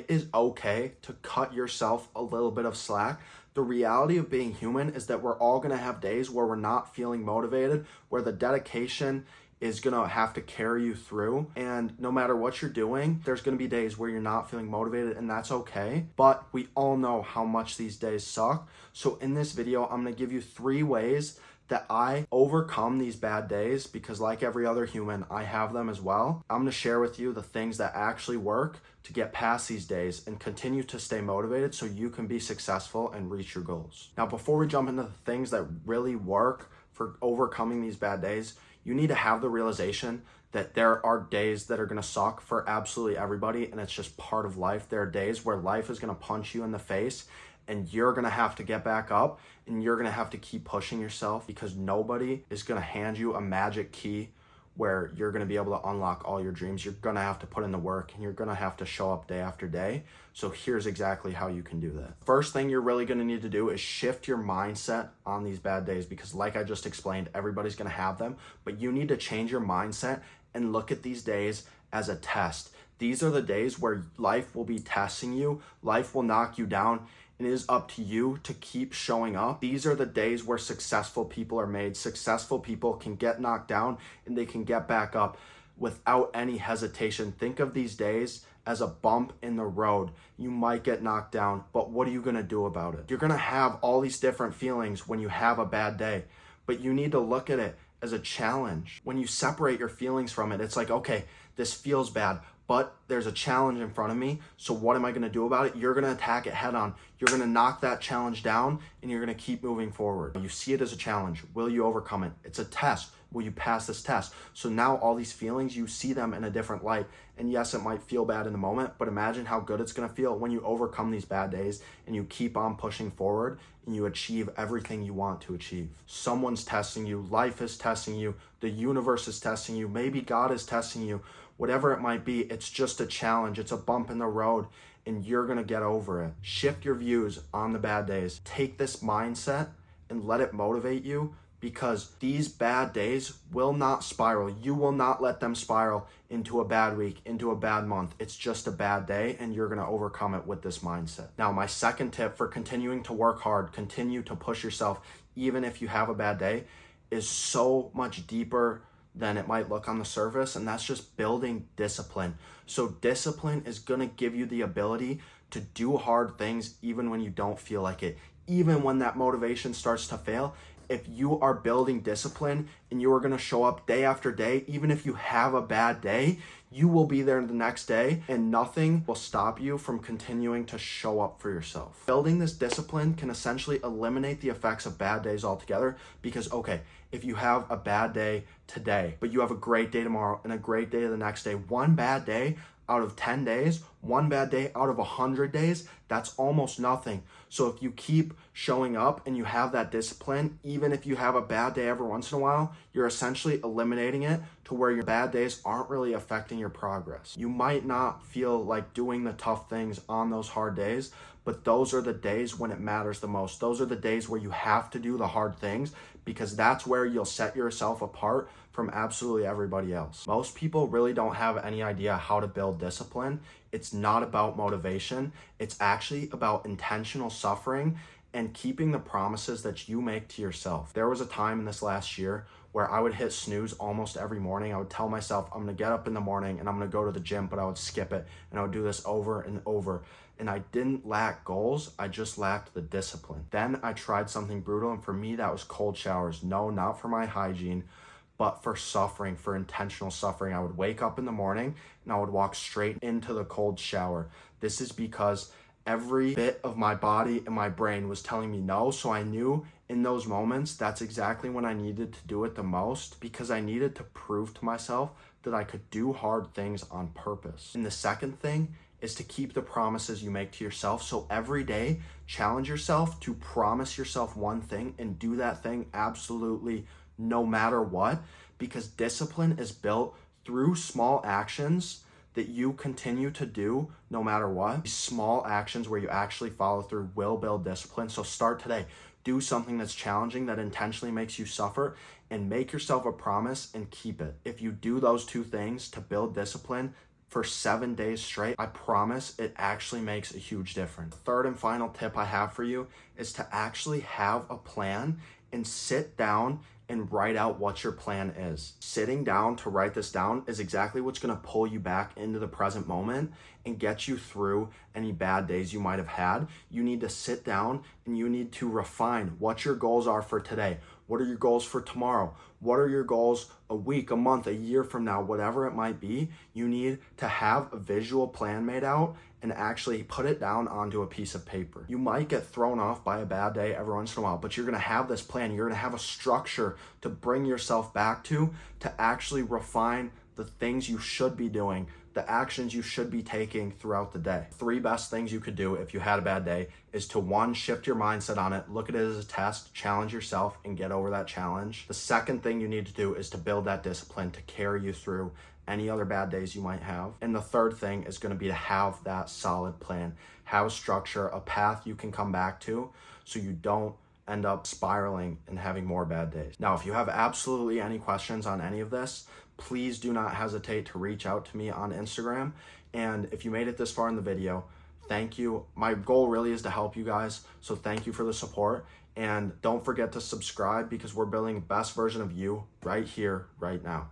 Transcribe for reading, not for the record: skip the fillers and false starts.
is okay to cut yourself a little bit of slack. The reality of being human is that we're all going to have days where we're not feeling motivated, where the dedication is going to have to carry you through. And no matter what you're doing, there's going to be days where you're not feeling motivated, and that's okay. But we all know how much these days suck. So in this video, I'm going to give you 3 ways that I overcome these bad days, because like every other human, I have them as well. I'm going to share with you the things that actually work to get past these days and continue to stay motivated so you can be successful and reach your goals. Now, before we jump into the things that really work for overcoming these bad days, you need to have the realization that there are days that are going to suck for absolutely everybody, and it's just part of life. There are days where life is going to punch you in the face, and you're going to have to get back up, and you're going to have to keep pushing yourself, because nobody is going to hand you a magic key where you're going to be able to unlock all your dreams. You're going to have to put in the work, and you're going to have to show up day after day. So here's exactly how you can do that. First thing you're really going to need to do is shift your mindset on these bad days, because like I just explained, everybody's going to have them, but you need to change your mindset and look at these days as a test. These are the days where life will be testing you. Life will knock you down. It is up to you to keep showing up. These are the days where successful people are made. Successful people can get knocked down and they can get back up without any hesitation. Think of these days as a bump in the road. You might get knocked down, but what are you gonna do about it? You're gonna have all these different feelings when you have a bad day, but you need to look at it as a challenge. When you separate your feelings from it, it's like, okay, this feels bad, but there's a challenge in front of me. So what am I going to do about it? You're going to attack it head on. You're going to knock that challenge down, and you're going to keep moving forward. You see it as a challenge. Will you overcome it? It's a test. Will you pass this test? So now all these feelings, you see them in a different light. And yes, it might feel bad in the moment, but imagine how good it's going to feel when you overcome these bad days and you keep on pushing forward and you achieve everything you want to achieve. Someone's testing you. Life is testing you. The universe is testing you. Maybe God is testing you. Whatever it might be, it's just a challenge. It's a bump in the road, and you're going to get over it. Shift your views on the bad days. Take this mindset and let it motivate you, because these bad days will not spiral. You will not let them spiral into a bad week, into a bad month. It's just a bad day, and you're going to overcome it with this mindset. Now, my second tip for continuing to work hard, continue to push yourself, even if you have a bad day, is so much deeper than it might look on the surface, and that's just building discipline. So discipline is going to give you the ability to do hard things even when you don't feel like it, even when that motivation starts to fail. If you are building discipline and you are going to show up day after day, even if you have a bad day, you will be there the next day, and nothing will stop you from continuing to show up for yourself. Building this discipline can essentially eliminate the effects of bad days altogether, because, okay, if you have a bad day today, but you have a great day tomorrow and a great day the next day, one bad day out of 10 days, one bad day out of 100 days, that's almost nothing. So if you keep showing up and you have that discipline, even if you have a bad day every once in a while, you're essentially eliminating it to where your bad days aren't really affecting your progress. You might not feel like doing the tough things on those hard days, but those are the days when it matters the most. Those are the days where you have to do the hard things, because that's where you'll set yourself apart from absolutely everybody else. Most people really don't have any idea how to build discipline. It's not about motivation. It's actually about intentional suffering and keeping the promises that you make to yourself. There was a time in this last year where I would hit snooze almost every morning. I would tell myself, I'm gonna get up in the morning and I'm gonna go to the gym, but I would skip it, and I would do this over and over. And I didn't lack goals, I just lacked the discipline. Then I tried something brutal, and for me that was cold showers. No, not for my hygiene, but for suffering, for intentional suffering. I would wake up in the morning and I would walk straight into the cold shower. This is because every bit of my body and my brain was telling me no. So I knew in those moments, that's exactly when I needed to do it the most, because I needed to prove to myself that I could do hard things on purpose. And the second thing is to keep the promises you make to yourself. So every day, challenge yourself to promise yourself one thing and do that thing absolutely no matter what, because discipline is built through small actions that you continue to do no matter what. These small actions where you actually follow through will build discipline. So start today. Do something that's challenging, that intentionally makes you suffer, and make yourself a promise and keep it. If you do those 2 things to build discipline, for 7 days straight, I promise it actually makes a huge difference. Third and final tip I have for you is to actually have a plan and sit down and write out what your plan is. Sitting down to write this down is exactly what's gonna pull you back into the present moment and get you through any bad days you might have had. You need to sit down and you need to refine what your goals are for today. What are your goals for tomorrow? What are your goals a week, a month, a year from now, whatever it might be? You need to have a visual plan made out and actually put it down onto a piece of paper. You might get thrown off by a bad day every once in a while, but you're gonna have this plan. You're gonna have a structure to bring yourself back to actually refine the things you should be doing, the actions you should be taking throughout the day. 3 best things you could do if you had a bad day is to 1, shift your mindset on it, look at it as a test, challenge yourself and get over that challenge. The second thing you need to do is to build that discipline to carry you through any other bad days you might have. And the third thing is gonna be to have that solid plan, have a structure, a path you can come back to so you don't end up spiraling and having more bad days. Now, if you have absolutely any questions on any of this, please do not hesitate to reach out to me on Instagram. And if you made it this far in the video, thank you. My goal really is to help you guys, so thank you for the support. And don't forget to subscribe because we're building the best version of you right here, right now.